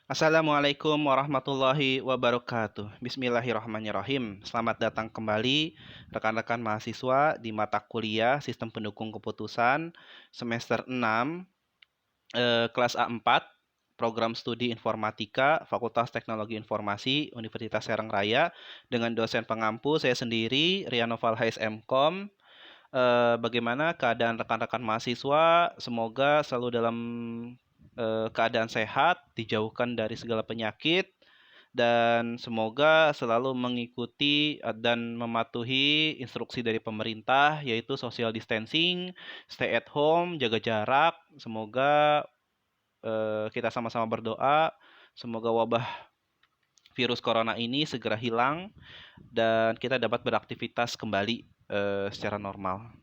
Assalamualaikum warahmatullahi wabarakatuh. Bismillahirrahmanirrahim. Selamat datang kembali rekan-rekan mahasiswa di mata kuliah Sistem Pendukung Keputusan semester 6, kelas A4, Program Studi Informatika, Fakultas Teknologi Informasi, Universitas Serang Raya, dengan dosen pengampu saya sendiri, Rianoval HSMkom. Bagaimana keadaan rekan-rekan mahasiswa? Semoga selalu dalam keadaan sehat, dijauhkan dari segala penyakit, dan semoga selalu mengikuti dan mematuhi instruksi dari pemerintah, yaitu social distancing, stay at home, jaga jarak. Semoga kita sama-sama berdoa, semoga wabah virus corona ini segera hilang dan kita dapat beraktivitas kembali secara normal.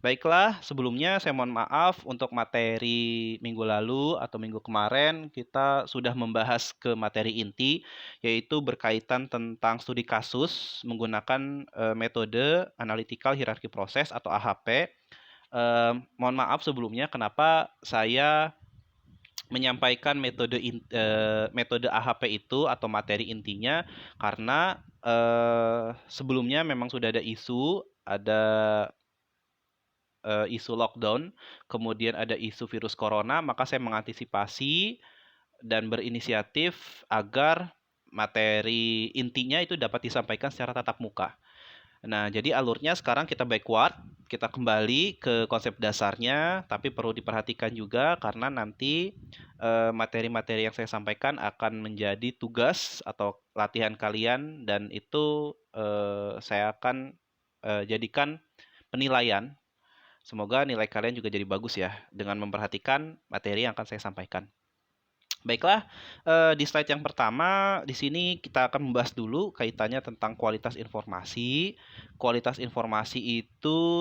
Baiklah, sebelumnya saya mohon maaf untuk materi minggu lalu atau minggu kemarin kita sudah membahas ke materi inti, yaitu berkaitan tentang studi kasus menggunakan metode analytical hierarchy process atau AHP. Mohon maaf sebelumnya kenapa saya menyampaikan metode AHP itu atau materi intinya, karena sebelumnya memang sudah ada isu lockdown, kemudian ada isu virus corona, maka saya mengantisipasi dan berinisiatif agar materi intinya itu dapat disampaikan secara tatap muka. Nah, jadi alurnya sekarang kita backward, kita kembali ke konsep dasarnya, tapi perlu diperhatikan juga karena nanti materi-materi yang saya sampaikan akan menjadi tugas atau latihan kalian dan itu saya akan jadikan penilaian. Semoga nilai kalian juga jadi bagus ya dengan memperhatikan materi yang akan saya sampaikan. Baiklah, di slide yang pertama di sini kita akan membahas dulu kaitannya tentang kualitas informasi. Kualitas informasi itu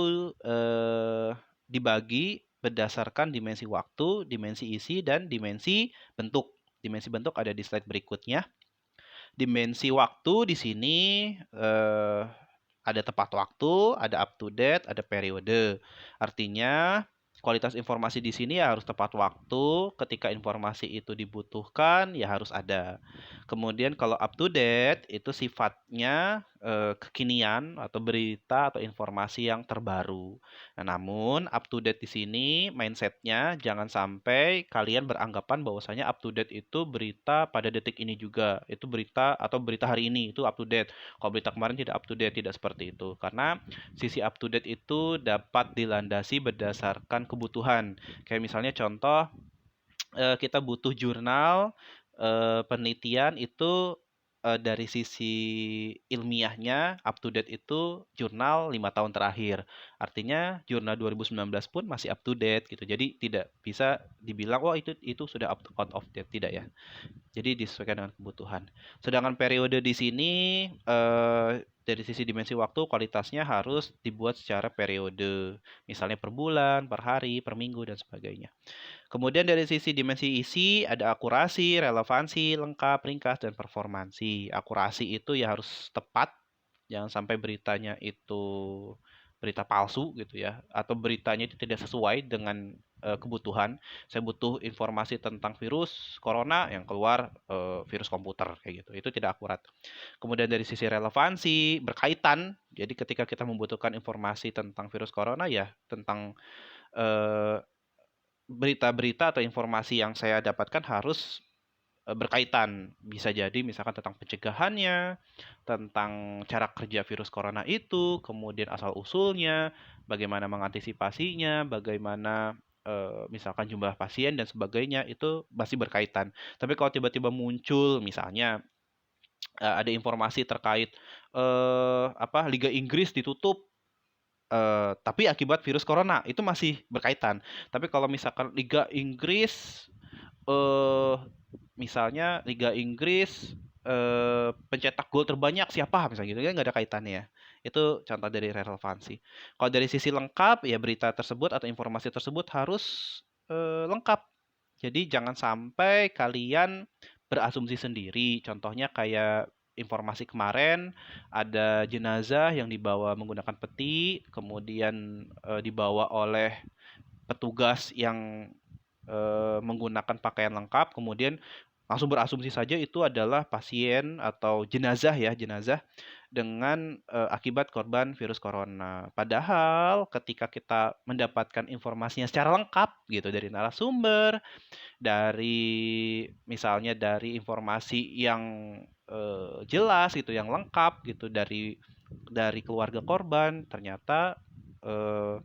dibagi berdasarkan dimensi waktu, dimensi isi, dan dimensi bentuk. Dimensi bentuk ada di slide berikutnya. Dimensi waktu di sini ada tepat waktu, ada up to date, ada periode. Artinya kualitas informasi di sini ya harus tepat waktu, ketika informasi itu dibutuhkan ya harus ada. Kemudian kalau up to date itu sifatnya kekinian atau berita atau informasi yang terbaru. Nah, namun up to date di sini mindsetnya jangan sampai kalian beranggapan bahwasanya up to date itu berita pada detik ini juga. Itu berita atau berita hari ini itu up to date. Kalau berita kemarin tidak up to date, tidak seperti itu. Karena sisi up to date itu dapat dilandasi berdasarkan kebutuhan. Kayak misalnya contoh, kita butuh jurnal penelitian itu dari sisi ilmiahnya up to date itu jurnal 5 tahun terakhir. Artinya jurnal 2019 pun masih up to date gitu. Jadi tidak bisa dibilang wah itu sudah out of date, tidak ya. Jadi disesuaikan dengan kebutuhan. Sedangkan periode di sini dari sisi dimensi waktu kualitasnya harus dibuat secara periode. Misalnya per bulan, per hari, per minggu dan sebagainya. Kemudian dari sisi dimensi isi ada akurasi, relevansi, lengkap, ringkas dan performansi. Akurasi itu ya harus tepat, jangan sampai beritanya itu berita palsu gitu ya, atau beritanya itu tidak sesuai dengan kebutuhan. Saya butuh informasi tentang virus corona yang keluar virus komputer kayak gitu. Itu tidak akurat. Kemudian dari sisi relevansi berkaitan. Jadi ketika kita membutuhkan informasi tentang virus corona ya tentang eh, berita-berita atau informasi yang saya dapatkan harus berkaitan. Bisa jadi misalkan tentang pencegahannya, tentang cara kerja virus corona itu, kemudian asal-usulnya, bagaimana mengantisipasinya, bagaimana misalkan jumlah pasien dan sebagainya, itu masih berkaitan. Tapi kalau tiba-tiba muncul misalnya ada informasi terkait Liga Inggris ditutup tapi akibat virus corona itu masih berkaitan. Tapi kalau misalkan Liga Inggris eh misalnya Liga Inggris pencetak gol terbanyak siapa misalnya gitu kan nggak ada kaitannya ya. Itu contoh dari relevansi. Kalau dari sisi lengkap ya berita tersebut atau informasi tersebut harus lengkap. Jadi jangan sampai kalian berasumsi sendiri. Contohnya kayak informasi kemarin ada jenazah yang dibawa menggunakan peti, kemudian dibawa oleh petugas yang menggunakan pakaian lengkap, kemudian langsung berasumsi saja itu adalah pasien atau jenazah ya, jenazah dengan akibat korban virus corona. Padahal ketika kita mendapatkan informasinya secara lengkap gitu dari narasumber, dari misalnya dari informasi yang jelas gitu, yang lengkap gitu dari keluarga korban, ternyata eh,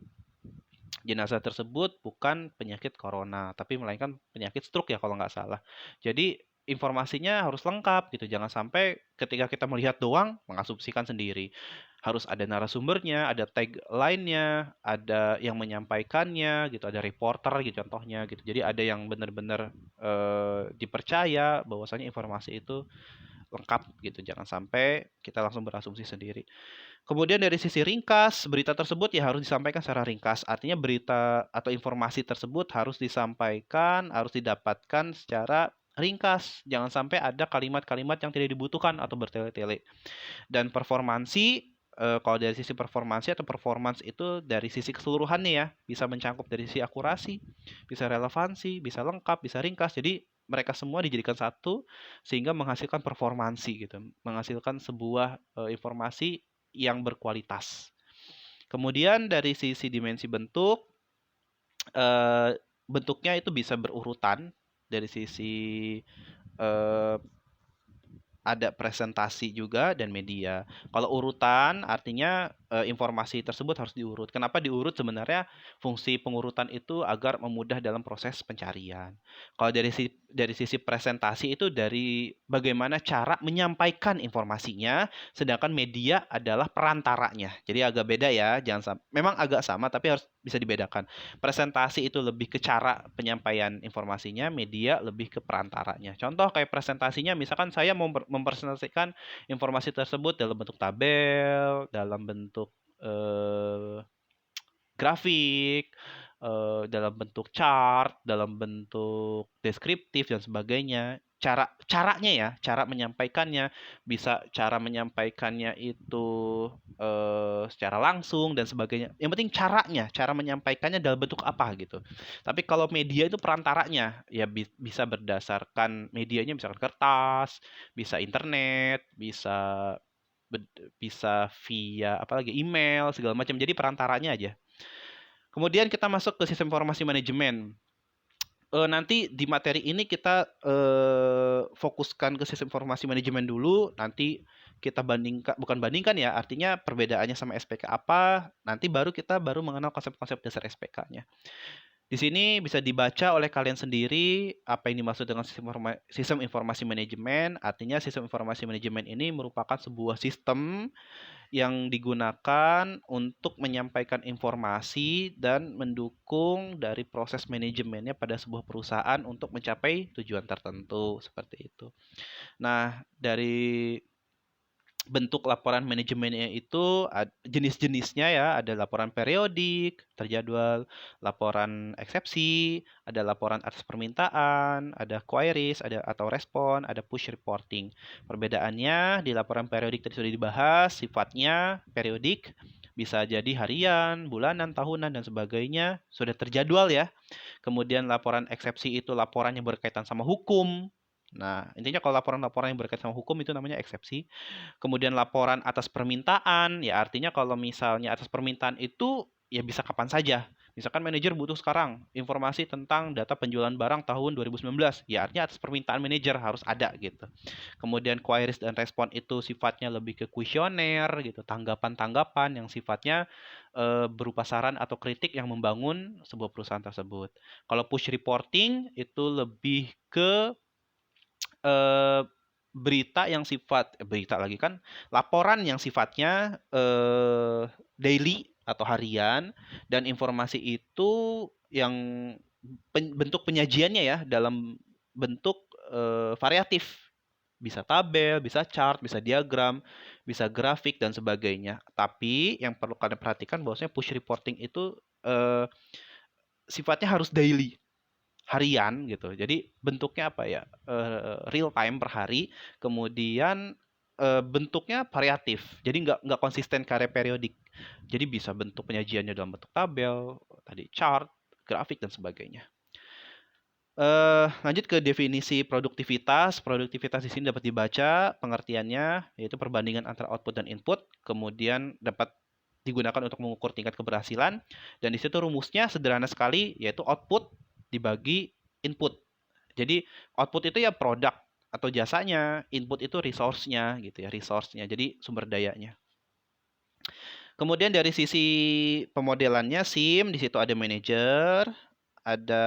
jenazah tersebut bukan penyakit corona, tapi melainkan penyakit stroke ya kalau nggak salah. Jadi informasinya harus lengkap gitu, jangan sampai ketika kita melihat doang mengasumsikan sendiri. Harus ada narasumbernya, ada tagline-nya, ada yang menyampaikannya gitu, ada reporter gitu contohnya gitu. Jadi ada yang benar-benar dipercaya bahwasanya informasi itu lengkap gitu. Jangan sampai kita langsung berasumsi sendiri. Kemudian dari sisi ringkas, berita tersebut ya harus disampaikan secara ringkas. Artinya berita atau informasi tersebut harus disampaikan, harus didapatkan secara ringkas. Jangan sampai ada kalimat-kalimat yang tidak dibutuhkan atau bertele-tele. Dan performansi, kalau dari sisi performansi atau performance itu dari sisi keseluruhannya ya, bisa mencakup dari sisi akurasi, bisa relevansi, bisa lengkap, bisa ringkas. Jadi mereka semua dijadikan satu sehingga menghasilkan performansi gitu, menghasilkan sebuah informasi yang berkualitas. Kemudian dari sisi dimensi bentuk, bentuknya itu bisa berurutan dari sisi eh, ada presentasi juga dan media. Kalau urutan artinya informasi tersebut harus diurut. Kenapa diurut? Sebenarnya fungsi pengurutan itu agar memudah dalam proses pencarian. Kalau dari sisi presentasi itu dari bagaimana cara menyampaikan informasinya, sedangkan media adalah perantaranya. Jadi agak beda ya, jangan sama. Memang agak sama tapi harus bisa dibedakan. Presentasi itu lebih ke cara penyampaian informasinya, media lebih ke perantaranya. Contoh kayak presentasinya, misalkan saya mau mempresentasikan informasi tersebut dalam bentuk tabel, dalam bentuk eh, grafik, dalam bentuk chart, dalam bentuk deskriptif dan sebagainya. Caranya ya, cara menyampaikannya bisa cara menyampaikannya itu secara langsung dan sebagainya. Yang penting caranya, cara menyampaikannya dalam bentuk apa gitu. Tapi kalau media itu perantaranya, ya bisa berdasarkan medianya misalkan kertas, bisa internet, bisa via apalagi email segala macam. Jadi perantaranya aja. Kemudian kita masuk ke sistem informasi manajemen. Nanti di materi ini kita fokuskan ke sistem informasi manajemen dulu. Nanti kita bandingkan, bukan bandingkan ya, artinya perbedaannya sama SPK apa. Nanti baru mengenal konsep-konsep dasar SPK-nya. Di sini bisa dibaca oleh kalian sendiri apa yang dimaksud dengan sistem informasi manajemen. Artinya sistem informasi manajemen ini merupakan sebuah sistem yang digunakan untuk menyampaikan informasi dan mendukung dari proses manajemennya pada sebuah perusahaan untuk mencapai tujuan tertentu seperti itu. Nah, dari bentuk laporan manajemennya itu jenis-jenisnya ya, ada laporan periodik, terjadwal, laporan eksepsi, ada laporan atas permintaan, ada queries, ada atau respon, ada push reporting. Perbedaannya di laporan periodik tadi sudah dibahas, sifatnya periodik, bisa jadi harian, bulanan, tahunan, dan sebagainya, sudah terjadwal ya. Kemudian laporan eksepsi itu laporan yang berkaitan sama hukum. Nah, intinya kalau laporan-laporan yang berkaitan sama hukum itu namanya eksepsi. Kemudian laporan atas permintaan, ya artinya kalau misalnya atas permintaan itu ya bisa kapan saja. Misalkan manajer butuh sekarang informasi tentang data penjualan barang tahun 2019, ya artinya atas permintaan manajer harus ada gitu. Kemudian queries dan respon itu sifatnya lebih ke kuesioner gitu, tanggapan-tanggapan yang sifatnya berupa saran atau kritik yang membangun sebuah perusahaan tersebut. Kalau push reporting itu lebih ke eh, berita lagi kan, laporan yang sifatnya daily atau harian, dan informasi itu yang bentuk penyajiannya ya dalam bentuk variatif, bisa tabel, bisa chart, bisa diagram, bisa grafik dan sebagainya. Tapi yang perlu kalian perhatikan bahwasanya push reporting itu sifatnya harus daily, harian gitu. Jadi bentuknya apa ya? Real time per hari. Kemudian bentuknya variatif. Jadi nggak konsisten karya periodik. Jadi bisa bentuk penyajiannya dalam bentuk tabel, tadi chart, grafik dan sebagainya. Lanjut ke definisi produktivitas. Produktivitas di sini dapat dibaca pengertiannya, yaitu perbandingan antara output dan input, kemudian dapat digunakan untuk mengukur tingkat keberhasilan, dan di situ rumusnya sederhana sekali, yaitu output dibagi input. Jadi output itu ya produk atau jasanya, input itu resource-nya gitu ya, resource-nya. Jadi sumber dayanya. Kemudian dari sisi pemodelannya SIM, di situ ada manager, ada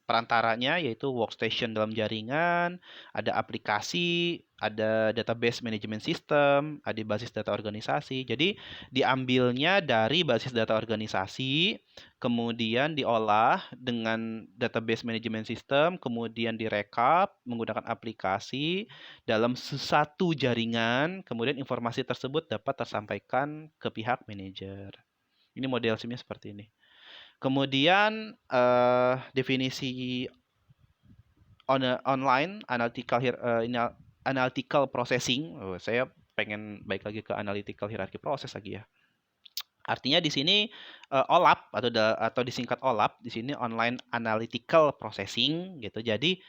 perantaranya yaitu workstation dalam jaringan, ada aplikasi, ada database management system, ada basis data organisasi. Jadi diambilnya dari basis data organisasi, kemudian diolah dengan database management system, kemudian direkap menggunakan aplikasi dalam satu jaringan, kemudian informasi tersebut dapat tersampaikan ke pihak manajer. Ini model SIM-nya seperti ini. Kemudian definisi online analytical processing. Saya pengen baik lagi ke analytical hierarchy process lagi ya. Artinya di sini OLAP atau disingkat OLAP, di sini online analytical processing gitu. Jadi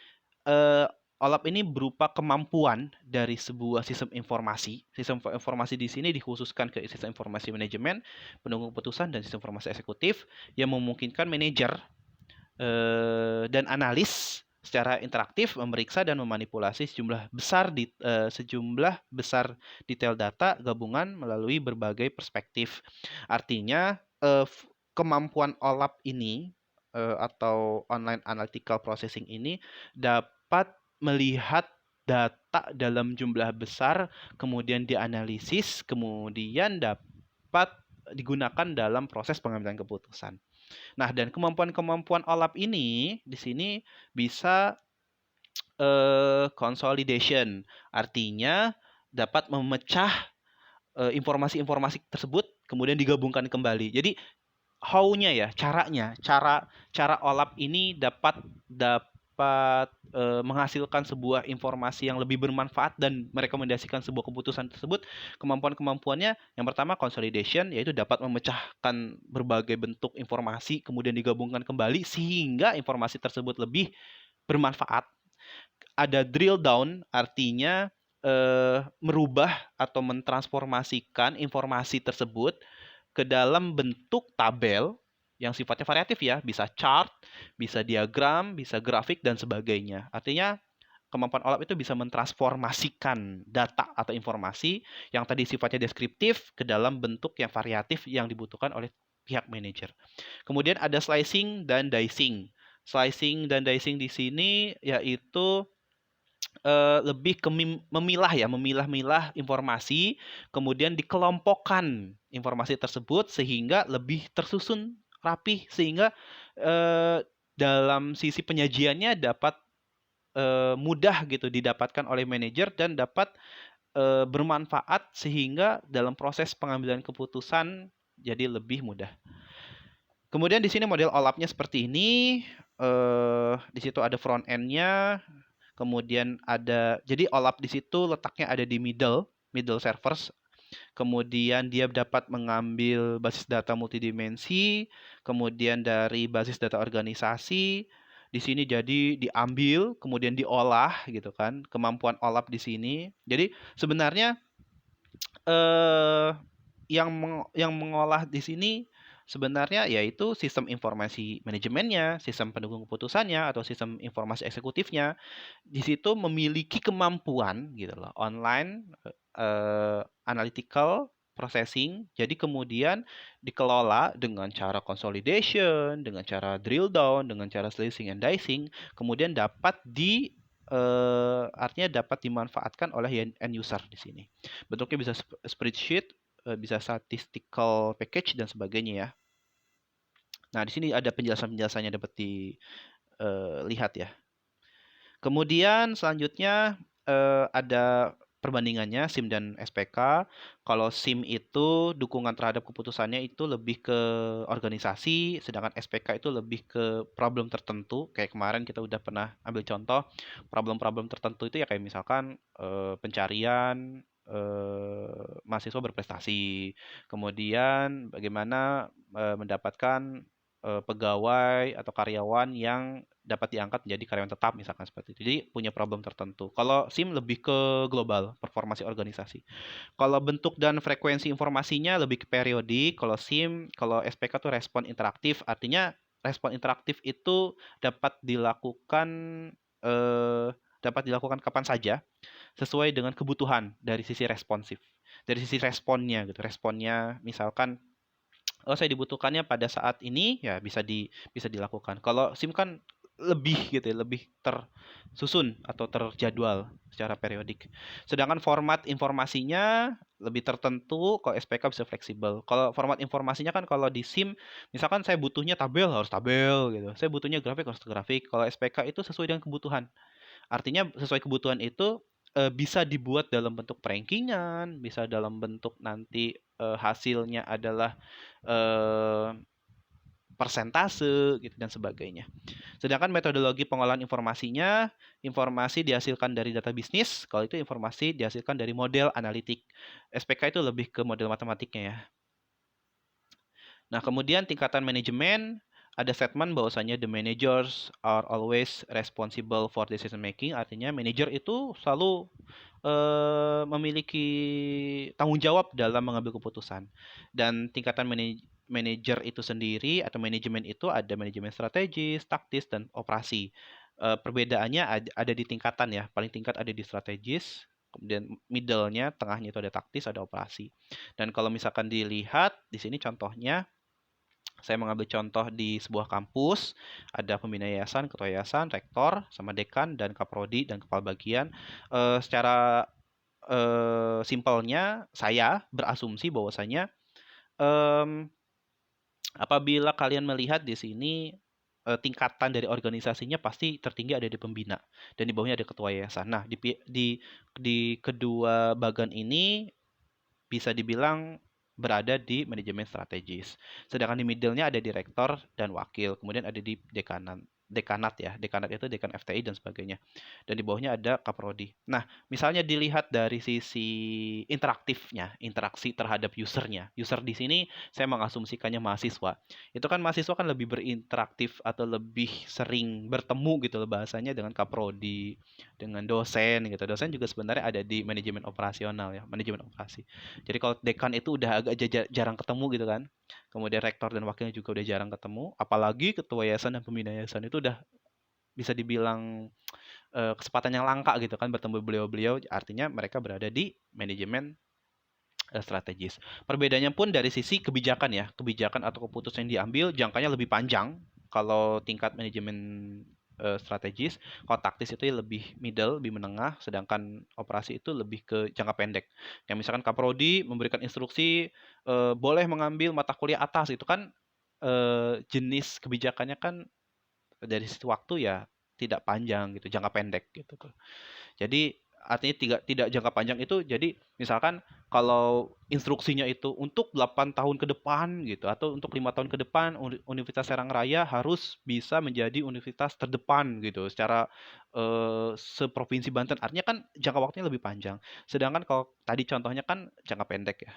OLAP ini berupa kemampuan dari sebuah sistem informasi. Sistem informasi di sini dikhususkan ke sistem informasi manajemen, penunggu keputusan, dan sistem informasi eksekutif yang memungkinkan manajer dan analis secara interaktif memeriksa dan memanipulasi sejumlah besar detail data gabungan melalui berbagai perspektif. Artinya kemampuan OLAP ini atau online analytical processing ini dapat melihat data dalam jumlah besar, kemudian dianalisis, kemudian dapat digunakan dalam proses pengambilan keputusan. Nah, dan kemampuan-kemampuan OLAP ini di sini bisa consolidation, artinya dapat memecah informasi-informasi tersebut kemudian digabungkan kembali. Jadi how-nya ya, cara OLAP ini dapat menghasilkan sebuah informasi yang lebih bermanfaat dan merekomendasikan sebuah keputusan tersebut. Kemampuan-kemampuannya yang pertama consolidation, yaitu dapat memecahkan berbagai bentuk informasi kemudian digabungkan kembali sehingga informasi tersebut lebih bermanfaat. Ada drill down, artinya merubah atau mentransformasikan informasi tersebut ke dalam bentuk tabel yang sifatnya variatif ya, bisa chart, bisa diagram, bisa grafik, dan sebagainya. Artinya kemampuan OLAP itu bisa mentransformasikan data atau informasi yang tadi sifatnya deskriptif ke dalam bentuk yang variatif yang dibutuhkan oleh pihak manajer. Kemudian ada slicing dan dicing. Slicing dan dicing di sini yaitu lebih ke memilah informasi, kemudian dikelompokkan informasi tersebut sehingga lebih tersusun rapi, sehingga dalam sisi penyajiannya dapat mudah gitu didapatkan oleh manajer dan dapat bermanfaat sehingga dalam proses pengambilan keputusan jadi lebih mudah. Kemudian di sini model OLAP-nya seperti ini. Di situ ada front end-nya, kemudian ada, jadi OLAP di situ letaknya ada di middle servers. Kemudian dia dapat mengambil basis data multidimensi, kemudian dari basis data organisasi di sini jadi diambil, kemudian diolah gitu kan. Kemampuan OLAP di sini. Jadi sebenarnya yang mengolah di sini sebenarnya yaitu sistem informasi manajemennya, sistem pendukung keputusannya, atau sistem informasi eksekutifnya. Di situ memiliki kemampuan gitu loh, online analytical processing. Jadi kemudian dikelola dengan cara consolidation, dengan cara drill down, dengan cara slicing and dicing, kemudian dapat artinya dapat dimanfaatkan oleh end user di sini. Bentuknya bisa spreadsheet, bisa statistical package, dan sebagainya ya. Nah, di sini ada penjelasan-penjelasannya dapat dilihat ya. Kemudian selanjutnya ada perbandingannya SIM dan SPK. Kalau SIM itu dukungan terhadap keputusannya itu lebih ke organisasi, sedangkan SPK itu lebih ke problem tertentu. Kayak kemarin kita udah pernah ambil contoh problem-problem tertentu itu ya, kayak misalkan pencarian mahasiswa berprestasi, kemudian bagaimana mendapatkan pegawai atau karyawan yang dapat diangkat menjadi karyawan tetap misalkan seperti itu. Jadi punya problem tertentu. Kalau SIM lebih ke global, performasi organisasi. Kalau bentuk dan frekuensi informasinya lebih ke periodik. Kalau SIM, kalau SPK tuh respon interaktif, artinya respon interaktif itu dapat dilakukan eh, dapat dilakukan kapan saja sesuai dengan kebutuhan dari sisi responsif. Dari sisi responnya gitu. Responnya misalkan oh saya dibutuhkannya pada saat ini ya bisa dilakukan. Kalau SIM kan lebih gitu ya, lebih tersusun atau terjadwal secara periodik. Sedangkan format informasinya lebih tertentu, kalau SPK bisa fleksibel. Kalau format informasinya kan kalau di SIM, misalkan saya butuhnya tabel harus tabel gitu. Saya butuhnya grafik harus grafik. Kalau SPK itu sesuai dengan kebutuhan. Artinya sesuai kebutuhan itu bisa dibuat dalam bentuk rankingan, bisa dalam bentuk nanti hasilnya adalah eh, persentase gitu dan sebagainya. Sedangkan metodologi pengolahan informasinya, informasi dihasilkan dari data bisnis, kalau itu informasi dihasilkan dari model analitik. SPK itu lebih ke model matematiknya ya. Nah, kemudian tingkatan manajemen, ada statement bahwasanya the managers are always responsible for decision making, artinya manajer itu selalu memiliki tanggung jawab dalam mengambil keputusan. Dan tingkatan manajer itu sendiri atau manajemen itu ada manajemen strategis, taktis, dan operasi. Perbedaannya ada di tingkatan ya, paling tingkat ada di strategis, kemudian middle-nya, tengahnya itu ada taktis, ada operasi. Dan kalau misalkan dilihat di sini contohnya, saya mengambil contoh di sebuah kampus, ada pembina yayasan, ketua yayasan, rektor, sama dekan, dan kaprodi, dan kepala bagian. Secara simpelnya, saya berasumsi bahwasanya apabila kalian melihat di sini tingkatan dari organisasinya pasti tertinggi ada di pembina dan di bawahnya ada ketua yayasan. Nah, di kedua bagian ini bisa dibilang berada di manajemen strategis. Sedangkan di middle-nya ada direktur dan wakil, kemudian ada di dekanat ya. Dekanat itu dekan FTI dan sebagainya. Dan di bawahnya ada kaprodi. Nah, misalnya dilihat dari sisi interaktifnya, interaksi terhadap usernya. User di sini saya mengasumsikannya mahasiswa. Itu kan mahasiswa kan lebih berinteraktif atau lebih sering bertemu gitu loh bahasanya dengan kaprodi, dengan dosen gitu. Dosen juga sebenarnya ada di manajemen operasional ya, manajemen operasi. Jadi kalau dekan itu udah agak jarang ketemu gitu kan. Kemudian rektor dan wakilnya juga udah jarang ketemu. Apalagi ketua yayasan dan pembina yayasan itu udah bisa dibilang kesempatan yang langka gitu kan bertemu beliau-beliau. Artinya mereka berada di manajemen strategis. Perbedaannya pun dari sisi kebijakan ya. Kebijakan atau keputusan yang diambil jangkanya lebih panjang. Kalau tingkat manajemen strategis, kalau taktis itu lebih middle, lebih menengah, sedangkan operasi itu lebih ke jangka pendek. Yang misalkan Kaprodi memberikan instruksi boleh mengambil mata kuliah atas, itu kan jenis kebijakannya kan dari sisi waktu ya tidak panjang gitu, jangka pendek gitu tuh. Jadi artinya tidak jangka panjang itu jadi misalkan kalau instruksinya itu untuk 8 tahun ke depan gitu atau untuk 5 tahun ke depan Universitas Serang Raya harus bisa menjadi universitas terdepan gitu secara seprovinsi Banten. Artinya kan jangka waktunya lebih panjang. Sedangkan kalau tadi contohnya kan jangka pendek ya.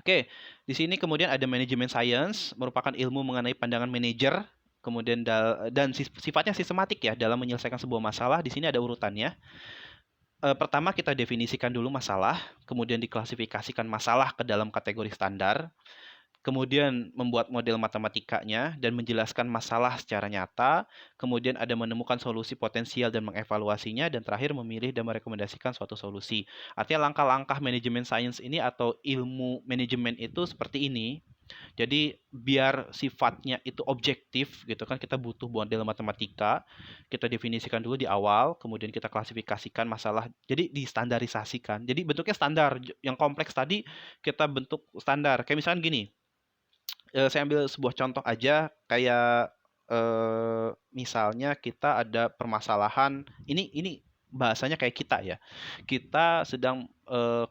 Oke, di sini kemudian ada manajemen science, merupakan ilmu mengenai pandangan manajer, kemudian dan sifatnya sistematik ya dalam menyelesaikan sebuah masalah. Di sini ada urutannya. Pertama kita definisikan dulu masalah, kemudian diklasifikasikan masalah ke dalam kategori standar, kemudian membuat model matematikanya dan menjelaskan masalah secara nyata, kemudian ada menemukan solusi potensial dan mengevaluasinya, dan terakhir memilih dan merekomendasikan suatu solusi. Artinya langkah-langkah manajemen sains ini atau ilmu manajemen itu seperti ini. Jadi biar sifatnya itu objektif gitu kan kita butuh model matematika, kita definisikan dulu di awal, kemudian kita klasifikasikan masalah. Jadi distandarisasikan. Jadi bentuknya standar. Yang kompleks tadi kita bentuk standar. Kayak misalkan gini, saya ambil sebuah contoh aja kayak misalnya kita ada permasalahan ini bahasanya kayak kita ya. Kita sedang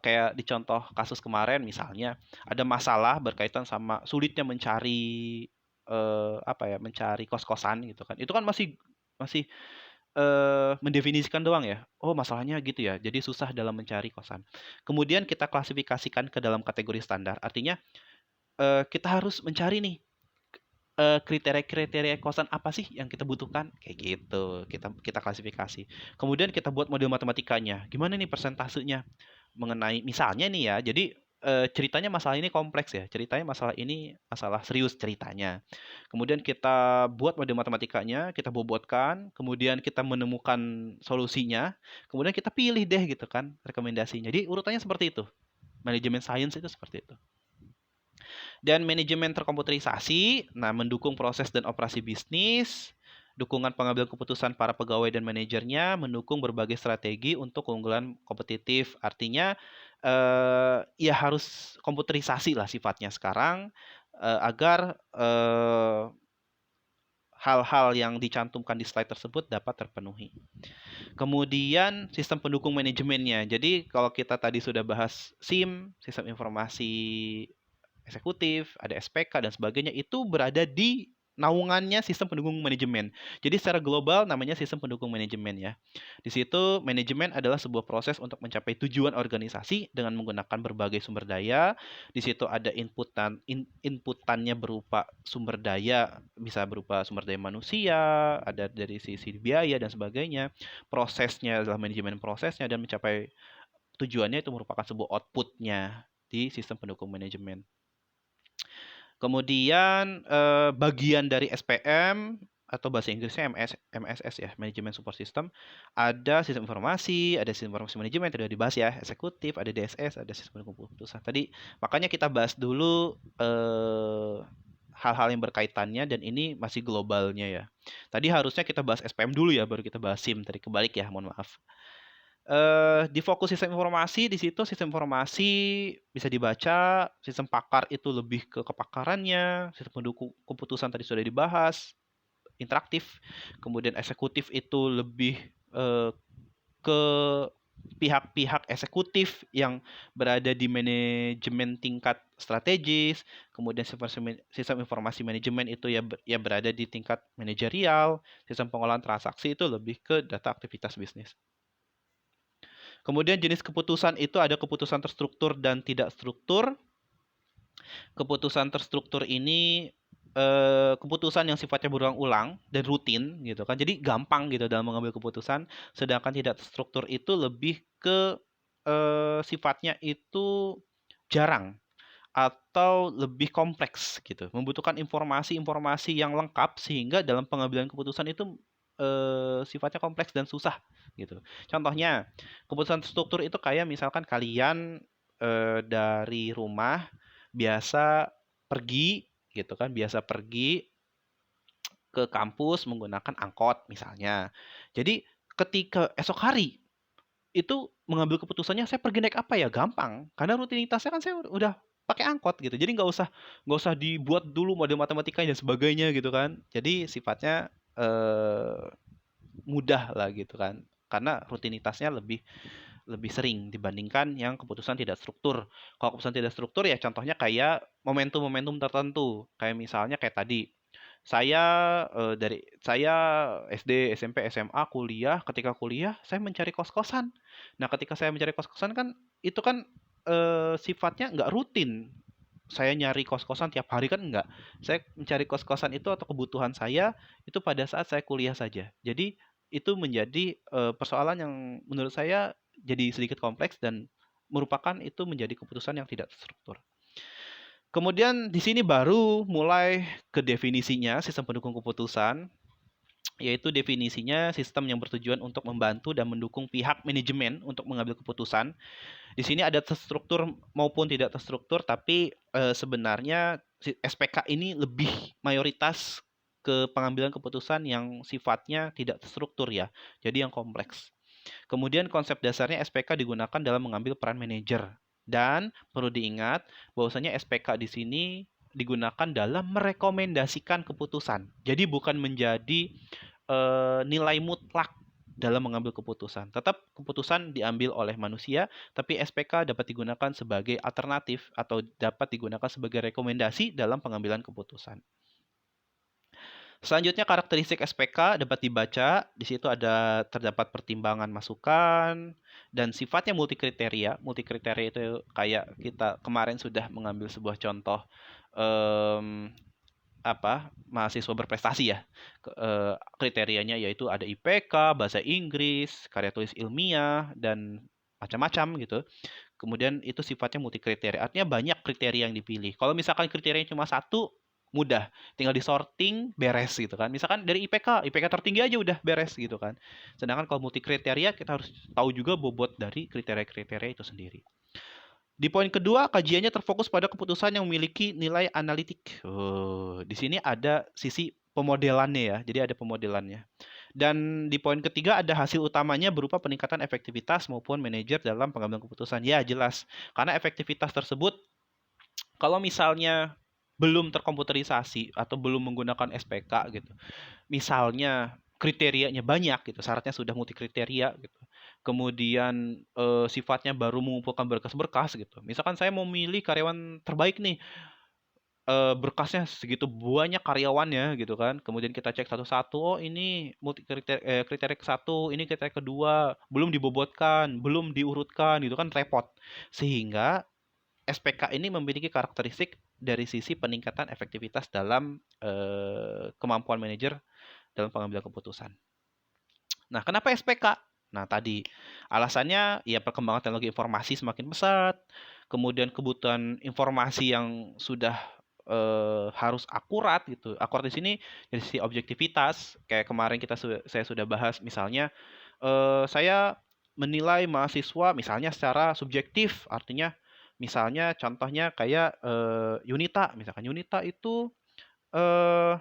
kayak di contoh kasus kemarin misalnya ada masalah berkaitan sama sulitnya mencari apa ya, mencari kos-kosan gitu kan. Itu kan masih masih mendefinisikan doang ya. Oh, masalahnya gitu ya. Jadi susah dalam mencari kosan. Kemudian kita klasifikasikan ke dalam kategori standar. Artinya kita harus mencari nih kriteria-kriteria kosan apa sih yang kita butuhkan, kayak gitu. Kita klasifikasi. Kemudian kita buat model matematikanya. Gimana nih persentasenya mengenai misalnya nih ya. Jadi ceritanya masalah ini kompleks ya. Ceritanya masalah ini masalah serius ceritanya. Kemudian kita buat model matematikanya, kita bobotkan, kemudian kita menemukan solusinya, kemudian kita pilih deh gitu kan rekomendasinya. Jadi urutannya seperti itu. Manajemen sains itu seperti itu. Dan manajemen terkomputerisasi, nah mendukung proses dan operasi bisnis, dukungan pengambilan keputusan para pegawai dan manajernya, mendukung berbagai strategi untuk keunggulan kompetitif. Artinya ya harus komputerisasi lah sifatnya sekarang agar hal-hal yang dicantumkan di slide tersebut dapat terpenuhi. Kemudian sistem pendukung manajemennya. Jadi kalau kita tadi sudah bahas SIM, sistem informasi eksekutif, ada SPK dan sebagainya, itu berada di naungannya sistem pendukung manajemen. Jadi secara global namanya sistem pendukung manajemen ya. Di situ manajemen adalah sebuah proses untuk mencapai tujuan organisasi dengan menggunakan berbagai sumber daya. Di situ ada inputannya berupa sumber daya, bisa berupa sumber daya manusia, ada dari sisi biaya dan sebagainya. Prosesnya adalah manajemen prosesnya dan mencapai tujuannya itu merupakan sebuah outputnya di sistem pendukung manajemen. Kemudian bagian dari SPM atau bahasa Inggrisnya MSS ya, Management Support System, ada sistem informasi, ada sistem informasi manajemen tadi udah dibahas ya, eksekutif, ada DSS, ada sistem pendukung keputusan. Tadi makanya kita bahas dulu hal-hal yang berkaitannya dan ini masih globalnya ya. Tadi harusnya kita bahas SPM dulu ya, baru kita bahas SIM. Tadi kebalik ya, mohon maaf. Di fokus sistem informasi, di situ sistem informasi bisa dibaca, sistem pakar itu lebih ke kepakarannya, sistem pendukung keputusan tadi sudah dibahas, interaktif, kemudian eksekutif itu lebih ke pihak-pihak eksekutif yang berada di manajemen tingkat strategis, kemudian sistem informasi manajemen itu ya berada di tingkat manajerial, sistem pengolahan transaksi itu lebih ke data aktivitas bisnis. Kemudian jenis keputusan itu ada keputusan terstruktur dan tidak struktur. Keputusan terstruktur ini keputusan yang sifatnya berulang-ulang dan rutin gitu kan. Jadi gampang gitu dalam mengambil keputusan. Sedangkan tidak terstruktur itu lebih ke sifatnya itu jarang atau lebih kompleks gitu. Membutuhkan informasi-informasi yang lengkap sehingga dalam pengambilan keputusan itu sifatnya kompleks dan susah gitu. Contohnya, keputusan struktur itu kayak misalkan kalian dari rumah biasa pergi gitu kan, biasa pergi ke kampus menggunakan angkot misalnya. Jadi ketika esok hari itu mengambil keputusannya saya pergi naik apa ya gampang karena rutinitasnya kan saya udah pakai angkot gitu jadi nggak usah dibuat dulu model matematikanya dan sebagainya gitu kan jadi sifatnya mudah lah gitu kan karena rutinitasnya lebih lebih sering dibandingkan yang keputusan tidak struktur. Kalau keputusan tidak struktur ya contohnya kayak momentum-momentum tertentu. Kayak misalnya kayak tadi. Saya SD, SMP, SMA, kuliah, ketika kuliah saya mencari kos-kosan. Nah, ketika saya mencari kos-kosan kan itu kan sifatnya nggak rutin. Saya nyari kos-kosan tiap hari kan enggak. Saya mencari kos-kosan itu atau kebutuhan saya itu pada saat saya kuliah saja. Jadi itu menjadi persoalan yang menurut saya jadi sedikit kompleks dan merupakan itu menjadi keputusan yang tidak terstruktur. Kemudian di sini baru mulai ke definisinya sistem pendukung keputusan, yaitu definisinya sistem yang bertujuan untuk membantu dan mendukung pihak manajemen untuk mengambil keputusan. Di sini ada terstruktur maupun tidak terstruktur, tapi sebenarnya SPK ini lebih mayoritas ke pengambilan keputusan yang sifatnya tidak terstruktur ya, jadi yang kompleks. Kemudian konsep dasarnya SPK digunakan dalam mengambil peran manajer. Dan perlu diingat bahwasanya SPK di sini digunakan dalam merekomendasikan keputusan. Jadi bukan menjadi nilai mutlak dalam mengambil keputusan. Tetap keputusan diambil oleh manusia, tapi SPK dapat digunakan sebagai alternatif atau dapat digunakan sebagai rekomendasi dalam pengambilan keputusan. Selanjutnya karakteristik SPK dapat dibaca. Di situ terdapat pertimbangan masukan dan sifatnya multikriteria. Multikriteria itu kayak kita kemarin sudah mengambil sebuah contoh mahasiswa berprestasi ya. Kriterianya yaitu ada IPK, bahasa Inggris, karya tulis ilmiah, dan macam-macam gitu. Kemudian itu sifatnya multi kriteria. Artinya banyak kriteria yang dipilih. Kalau misalkan kriterianya cuma satu, mudah. Tinggal di sorting, beres gitu kan. Misalkan dari IPK tertinggi aja udah beres gitu kan. Sedangkan kalau multi kriteria, kita harus tahu juga bobot dari kriteria-kriteria itu sendiri. Di poin kedua, kajiannya terfokus pada keputusan yang memiliki nilai analitik. Di sini ada sisi pemodelannya ya, jadi ada pemodelannya. Dan di poin ketiga ada hasil utamanya berupa peningkatan efektivitas maupun manajer dalam pengambilan keputusan. Ya jelas, karena efektivitas tersebut kalau misalnya belum terkomputerisasi atau belum menggunakan SPK gitu, misalnya kriterianya banyak gitu, syaratnya sudah multi kriteria gitu. Kemudian sifatnya baru mengumpulkan berkas-berkas gitu. Misalkan saya mau milih karyawan terbaik nih, berkasnya segitu banyak karyawannya gitu kan. Kemudian kita cek satu-satu, oh ini multi kriteria, kriteria ke-1, ini kriteria kedua, belum dibobotkan, belum diurutkan gitu kan repot. Sehingga SPK ini memiliki karakteristik dari sisi peningkatan efektivitas dalam kemampuan manajer dalam pengambilan keputusan. Nah, kenapa SPK? Nah, tadi alasannya ya perkembangan teknologi informasi semakin pesat, kemudian kebutuhan informasi yang sudah harus akurat gitu. Akurat di sini dari sisi objektivitas, kayak kemarin saya sudah bahas misalnya saya menilai mahasiswa misalnya secara subjektif, artinya misalnya contohnya kayak Yunita, misalkan Yunita itu eh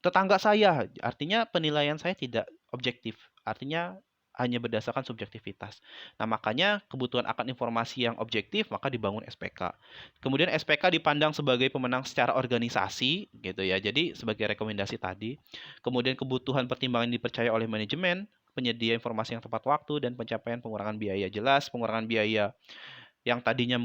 tetangga saya, artinya penilaian saya tidak objektif, artinya hanya berdasarkan subjektivitas. Nah, makanya kebutuhan akan informasi yang objektif, maka dibangun SPK. Kemudian SPK dipandang sebagai pemenang secara organisasi, gitu ya. Jadi sebagai rekomendasi tadi. Kemudian kebutuhan pertimbangan dipercaya oleh manajemen, penyedia informasi yang tepat waktu, dan pencapaian pengurangan biaya. Jelas pengurangan biaya yang tadinya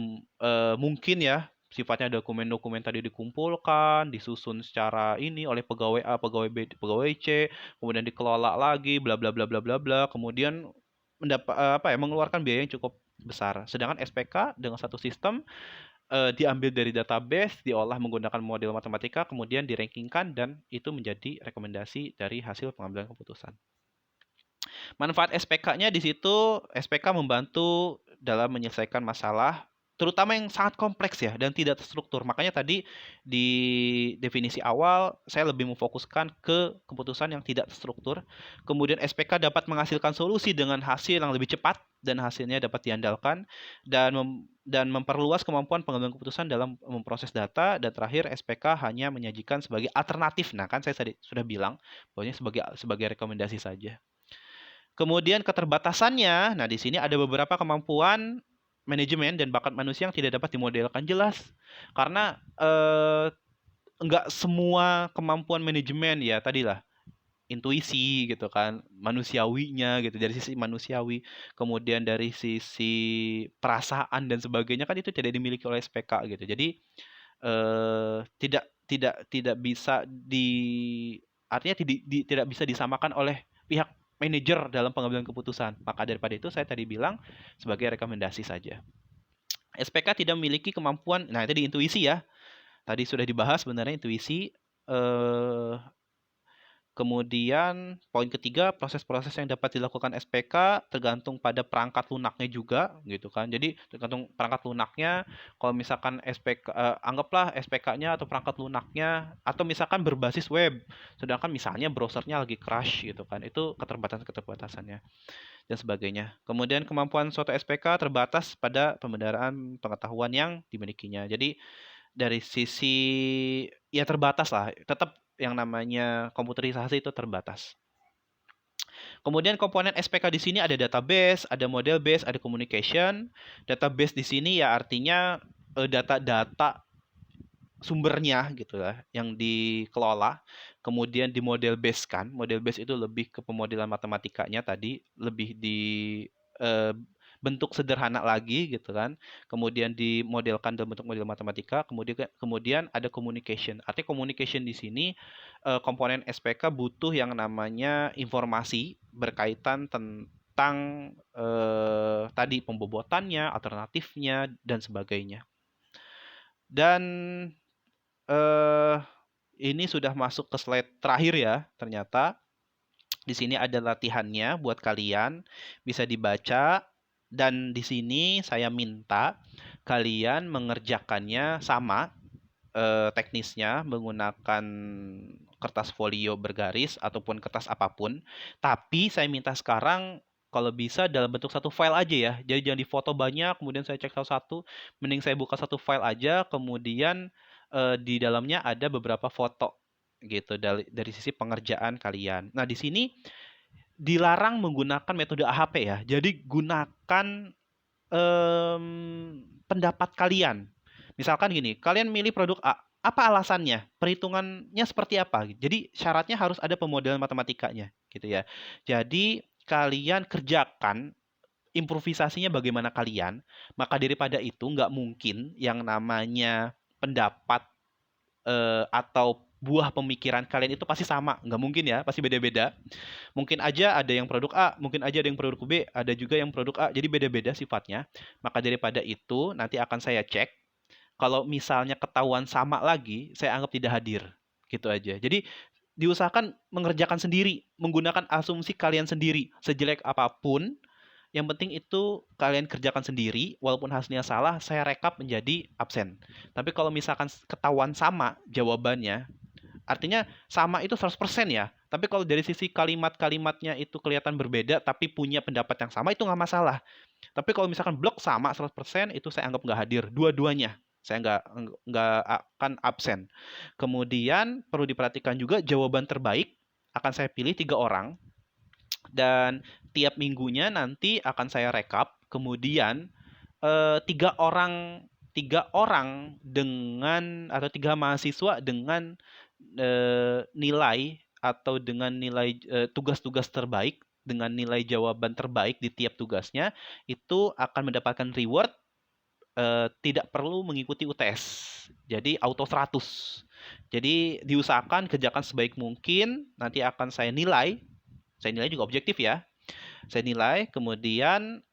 mungkin ya sifatnya dokumen-dokumen tadi dikumpulkan, disusun secara ini oleh pegawai A, pegawai B, pegawai C, kemudian dikelola lagi, bla bla bla bla bla bla, kemudian mengeluarkan biaya yang cukup besar. Sedangkan SPK dengan satu sistem diambil dari database, diolah menggunakan model matematika, kemudian dirankingkan dan itu menjadi rekomendasi dari hasil pengambilan keputusan. Manfaat SPK-nya di situ, SPK membantu dalam menyelesaikan masalah, terutama yang sangat kompleks ya dan tidak terstruktur. Makanya tadi di definisi awal saya lebih memfokuskan ke keputusan yang tidak terstruktur. Kemudian SPK dapat menghasilkan solusi dengan hasil yang lebih cepat dan hasilnya dapat diandalkan dan memperluas kemampuan pengambilan keputusan dalam memproses data. Dan terakhir SPK hanya menyajikan sebagai alternatif. Nah, kan saya tadi sudah bilang bahwa sebagai rekomendasi saja. Kemudian keterbatasannya, nah di sini ada beberapa kemampuan manajemen dan bakat manusia yang tidak dapat dimodelkan jelas. Karena enggak semua kemampuan manajemen ya tadilah intuisi gitu kan, manusiawinya gitu dari sisi manusiawi, kemudian dari sisi perasaan dan sebagainya kan itu tidak dimiliki oleh SPK gitu. Jadi tidak bisa artinya tidak bisa disamakan oleh pihak manajer dalam pengambilan keputusan. Maka daripada itu saya tadi bilang sebagai rekomendasi saja. SPK tidak memiliki kemampuan, nah itu di intuisi ya. Tadi sudah dibahas sebenarnya intuisi. Kemudian poin ketiga, proses-proses yang dapat dilakukan SPK tergantung pada perangkat lunaknya juga gitu kan. Jadi tergantung perangkat lunaknya. Kalau misalkan SPK anggaplah SPK-nya atau perangkat lunaknya atau misalkan berbasis web, sedangkan misalnya browsernya lagi crash gitu kan. Itu keterbatasannya dan sebagainya. Kemudian kemampuan suatu SPK terbatas pada pembendaraan pengetahuan yang dimilikinya. Jadi dari sisi ya terbatas lah, tetap yang namanya komputerisasi itu terbatas. Kemudian komponen SPK di sini ada database, ada model base, ada communication. Database di sini ya artinya data-data sumbernya gitu lah yang dikelola. Kemudian di model base kan, model base itu lebih ke pemodelan matematikanya tadi, lebih di bentuk sederhana lagi gitu kan. Kemudian dimodelkan dalam bentuk model matematika, kemudian ada communication. Artinya communication di sini komponen SPK butuh yang namanya informasi berkaitan tentang tadi pembobotannya, alternatifnya dan sebagainya. Dan eh ini sudah masuk ke slide terakhir ya, ternyata. Di sini ada latihannya buat kalian, bisa dibaca, dan di sini saya minta kalian mengerjakannya sama teknisnya menggunakan kertas folio bergaris ataupun kertas apapun. Tapi saya minta sekarang kalau bisa dalam bentuk satu file aja ya. Jadi jangan difoto banyak, kemudian saya cek satu-satu. Mending saya buka satu file aja, kemudian di dalamnya ada beberapa foto gitu dari sisi pengerjaan kalian. Nah, di sini dilarang menggunakan metode AHP ya. Jadi gunakan pendapat kalian. Misalkan gini, kalian milih produk A, apa alasannya? Perhitungannya seperti apa? Jadi syaratnya harus ada pemodelan matematikanya, gitu ya. Jadi kalian kerjakan improvisasinya bagaimana kalian, maka daripada itu nggak mungkin yang namanya pendapat atau buah pemikiran kalian itu pasti sama, nggak mungkin ya, pasti beda-beda. Mungkin aja ada yang produk A, mungkin aja ada yang produk B, ada juga yang produk A, jadi beda-beda sifatnya. Maka daripada itu, nanti akan saya cek. Kalau misalnya ketahuan sama lagi, saya anggap tidak hadir. Gitu aja. Jadi, diusahakan mengerjakan sendiri, menggunakan asumsi kalian sendiri. Sejelek apapun, yang penting itu kalian kerjakan sendiri, walaupun hasilnya salah, saya rekap menjadi absen. Tapi kalau misalkan ketahuan sama jawabannya, artinya sama itu 100% ya. Tapi kalau dari sisi kalimat-kalimatnya itu kelihatan berbeda tapi punya pendapat yang sama itu nggak masalah. Tapi kalau misalkan blok sama 100% itu saya anggap nggak hadir. Dua-duanya. Saya nggak akan absen. Kemudian perlu diperhatikan juga jawaban terbaik akan saya pilih 3 orang. Dan tiap minggunya nanti akan saya rekap. Kemudian 3 orang dengan atau 3 mahasiswa dengan nilai atau dengan nilai tugas-tugas terbaik dengan nilai jawaban terbaik di tiap tugasnya itu akan mendapatkan reward tidak perlu mengikuti UTS. Jadi auto 100. Jadi diusahakan kerjakan sebaik mungkin, nanti akan saya nilai. Saya nilai juga objektif ya. Saya nilai, kemudian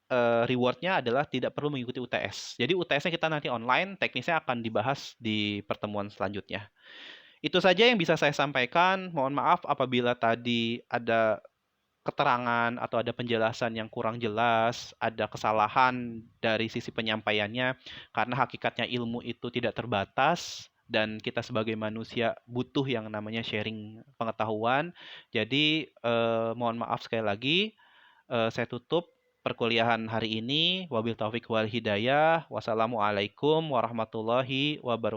rewardnya adalah tidak perlu mengikuti UTS. Jadi UTS-nya kita nanti online, teknisnya akan dibahas di pertemuan selanjutnya. Itu saja yang bisa saya sampaikan. Mohon maaf apabila tadi ada keterangan atau ada penjelasan yang kurang jelas, ada kesalahan dari sisi penyampaiannya, karena hakikatnya ilmu itu tidak terbatas, dan kita sebagai manusia butuh yang namanya sharing pengetahuan. Jadi, mohon maaf sekali lagi, saya tutup perkuliahan hari ini. Wabil taufik wal hidayah. Wassalamualaikum warahmatullahi wabarakatuh.